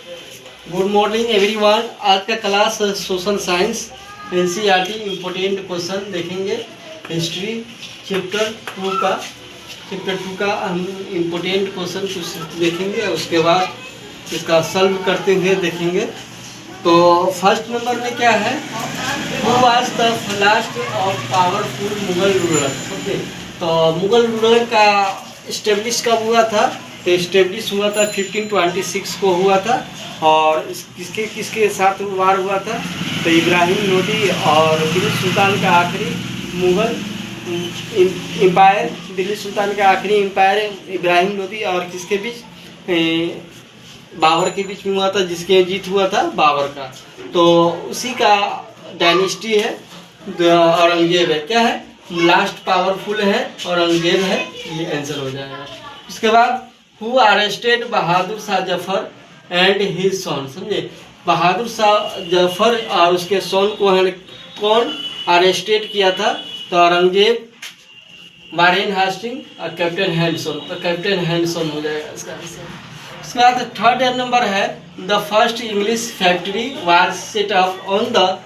Good morning everyone. आज का class social science NCERT important question देखेंगे। हिस्ट्री चैप्टर टू का हम इम्पोर्टेंट क्वेश्चन कुछ देखेंगे, उसके बाद इसका सॉल्व करते हुए देखेंगे। तो फर्स्ट नंबर में क्या है, who was the last of powerful Mughal ruler. Okay, तो मुगल रूलर का इस्टेब्लिश कब हुआ था? तो इस्टेब्लिश हुआ था 1526 को हुआ था। और किसके किसके साथ वार हुआ था? तो इब्राहिम लोदी और दिल्ली सुल्तान का आखिरी मुगल एम्पायर, दिल्ली सुल्तान का आखिरी एम्पायर इब्राहिम लोदी और किसके बीच? बाबर के बीच में हुआ था, जिसके जीत हुआ था बाबर का। तो उसी का डायनेस्टी है, औरंगजेब है। क्या है? लास्ट पावरफुल है, औरंगजेब है, ये आंसर हो जाएगा। उसके बाद who arrested Bahadur Shah Zafar and his son. समझे? बहादुर शाह जफर और उसके सन को कौन अरेस्टेड किया था? तो औरंगजेब, वारेन हास्टिंग और कैप्टन हैंडसन। तो कैप्टन हैंडसन हो जाएगा इसका आंसर। उसके बाद थर्ड नंबर है, the first English factory was set up on the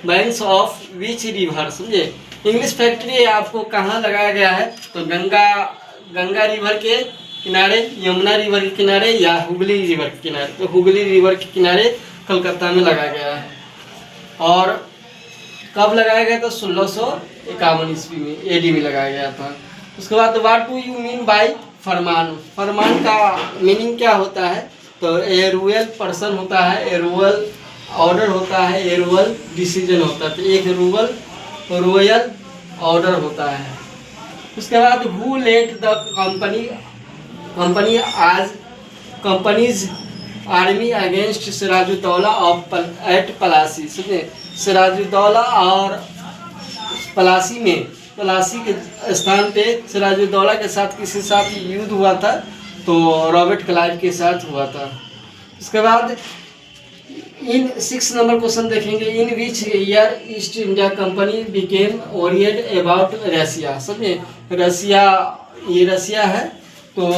banks of which river. समझे? इंग्लिश फैक्ट्री आपको कहाँ लगाया गया है? तो गंगा रिवर के किनारे, यमुना रिवर के किनारे या हुगली रिवर के किनारे। तो हुगली रिवर के किनारे कलकत्ता में लगाया गया है। और कब लगाया गया था? 1651 ईस्वी में, एडी में लगाया गया था। उसके बाद what do you mean by फरमान। फरमान का मीनिंग क्या होता है? तो ए रूरल पर्सन होता है, ए रूरल ऑर्डर होता है, ए रूरल डिसीजन होता है। तो एक रूरल रॉयल ऑर्डर होता है। उसके बाद who led the companies army against Sirajuddaula of at Plassey. समझे? सिराजुद्दौला और पलासी के स्थान पे सिराजुद्दौला के साथ किसी साथ युद्ध हुआ था? तो रॉबर्ट क्लाइव के साथ हुआ था। उसके बाद इन 6 नंबर क्वेश्चन देखेंगे, in which year East India company became oriented about Russia. समझे? रसिया, ये रसिया है। तो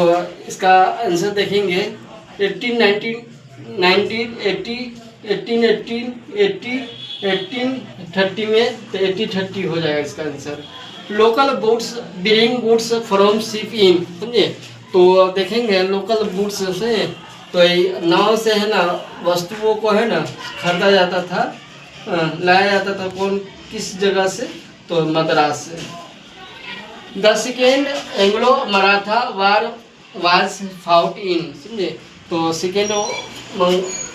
इसका आंसर देखेंगे 1830 में। तो 1830 हो जाएगा इसका answer. Local goods bring goods from ship इन। समझे? तो देखेंगे लोकल गुड्स से, तो नाव से है ना वस्तुओं को है ना खरीदा जाता था, लाया जाता था। कौन किस जगह से? तो मद्रास से। The second Anglo Maratha war was fought in. समझे? तो सेकेंड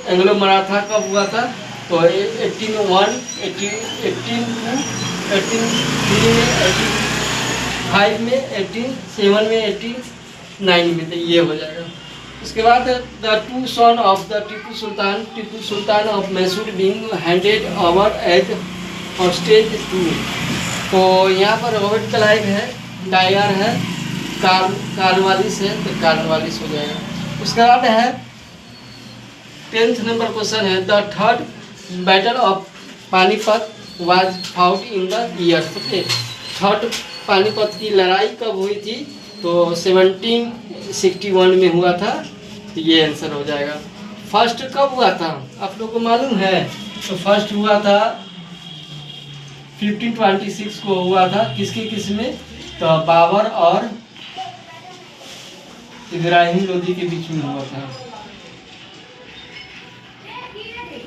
एंग्लो मराठा कब हुआ था? तो 1801, 1802, 1803 में, 1805 में, 1807 में, 1809 में। तो ये हो जाएगा। उसके बाद the two son of the Tipu Sultan of Mysore being handed over as hostage to. तो यहाँ पर रॉबर्ट क्लाइव है, डायर है, कार्नवालिस है। तो कार्नवालिस हो जाएगा। उसके बाद है 10th नंबर क्वेश्चन है, the third battle of Panipat was fought in the year. Third Panipat की लड़ाई कब हुई थी? तो 1761 में हुआ था। तो ये आंसर हो जाएगा। फर्स्ट कब हुआ था आप लोग को मालूम है? तो फर्स्ट हुआ था 1526 को हुआ था। किसके किस में? तो बाबर और इब्राहिम लोदी के बीच में हुआ था।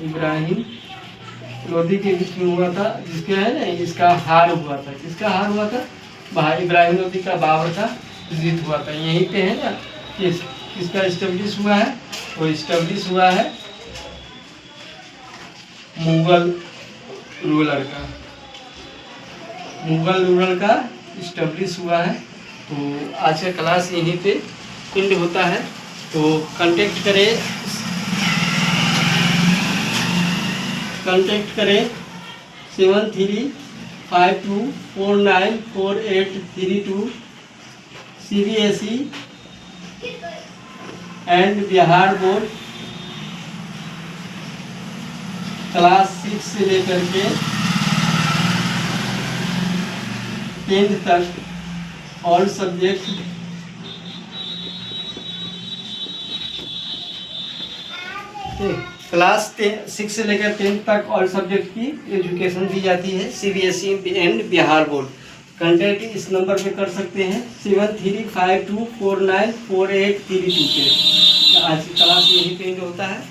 इब्राहिम लोदी के बीच में हुआ था, जिसके है ना इसका हार हुआ था। किसका हार हुआ था? भाई इब्राहिम लोदी का बाबर का जीत हुआ था। यहीं पे है ना किसका इस्टेब्लिश हुआ है? वो इस्टेब्लिश हुआ है मुगल रूलर का इस्टेब्लिश हुआ है। तो आज का क्लास यहीं पे एंड होता है। तो कांटेक्ट करें 7352494832 CBSE and Bihar board class 6 से लेकर के 10th तक ऑल सब्जेक्ट क्लास 6 से लेकर 10 तक ऑल सब्जेक्ट की एजुकेशन दी जाती है CBSE and Bihar board. Contact इस नंबर पे कर सकते हैं 7352494832 पे। आज की क्लास यहीं पे एंड होता है।